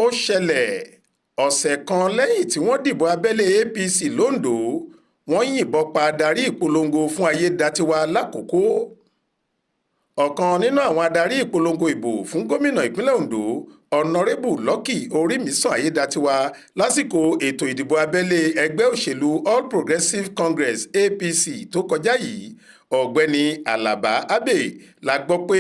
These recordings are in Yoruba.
ó ṣẹlẹ̀ ọ̀sẹ̀ kan lẹ́yìn tí wọ́n dìbò abẹ́lé APC londo wọ́n yìnbọn pa adarí ìpolongo fún Ayédatiwa l'Àkókò. ọ̀kan nínú àwọn adarí ìpolongo ìbò fún gómìnà ìpínlẹ̀ Ondo ọ̀nàrẹ́bù Lucky Orímisàn Ayédatiwa lásìkò ètò ìdìbò abẹ́lé ẹgbẹ́ òṣèlú All Progressives Congress APC tó kọjá yìí, ọ̀gbẹ́ni Alaba Abbey la gbọ́ pé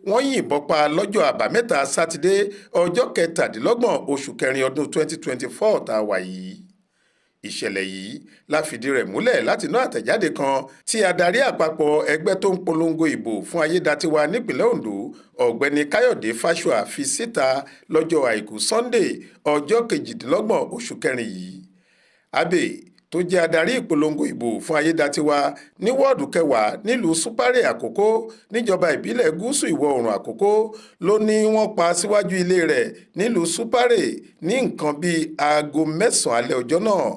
wọ́n yìnbọn pa lọ́jọ́ àbámẹ́ta sátidé ọjọ́ 27 oṣù kẹrin ọdún 2024 tá a wà yìí. ìṣẹ̀lẹ̀ yìí la fìdí rẹ̀ múlẹ̀ látinú àtẹ̀jáde kan tí adarí àpapọ̀ ẹgbẹ́ tó ń polongo ìbò fún Ayédatiwa nípìnlẹ̀ Ondo ọ̀gbẹ́ni Káyọ̀dé Fáṣùà fi síta lọ́jọ́ àìkú Sunday ọjọ́ 28 oṣù kẹrin yìí. Abbey tó jẹ́ adarí ìpolongo ìbò fún Ayédatiwa ní wọ́ọ̀dù 10 nílùú Súpárè Àkókò níjọba ìbílẹ̀ gúúsù ìwọ̀ oòrùn Àkókò ló ní wọ́n pa síwájú ilé rẹ̀ nílùú Súpárè ní nǹkan bíi aago 9 alẹ́ ọjọ́ náà.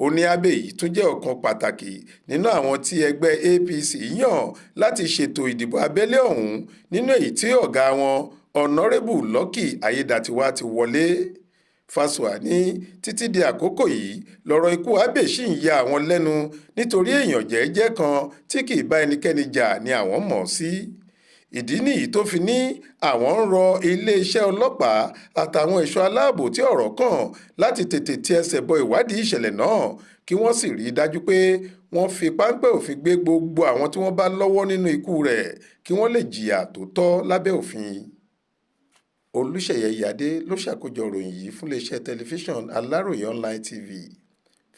Ó ní Abbey yìí tún jẹ́ ọ̀kan pàtàkì nínú àwọn tí ẹgbẹ́ APC yàn láti ṣètò ìdìbò abẹ́lé ọ̀hún, nínú èyí tí ọ̀gá wọn ọ̀nàrẹ́bù Lucky Ayédatiwa ti wọlé. Fáṣùà ní títí di àkókò yìí lọ́rọ̀ ikú Abbey ṣì ń ya àwọn lẹ́nu nítorí èèyàn jẹ́ẹ́jẹ́ kan tí kì í bá ẹnikẹ́ni jà ni àwọn mọ̀ sí. ìdí nìyí tó fi ní àwọn ń rọ iléeṣẹ́ ọlọ́pàá àtàwọn ẹ̀ṣọ́ aláàbò tí ọ̀rọ̀ kàn láti tètè ti ẹsẹ̀ bọ ìwádìí ìṣẹ̀lẹ̀ náà kí wọ́n sì rí i dájú pé wọ́n fi páńpẹ́ òfin gbé gbogbo àwọn tí wọ́n bá lọ́wọ́ nínú ikú rẹ̀ kí wọ́n lè jìyà tó tọ́ lábẹ́ òfin. Olúṣèyẹ Ìyádé ló ṣàkójọ ìròyìn yìí fún iléeṣẹ́ tẹlifíṣàn Aláròye Online TV.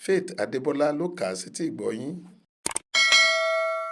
Faith Adébọ́lá ló kà á sétí ìgbọ́ yín.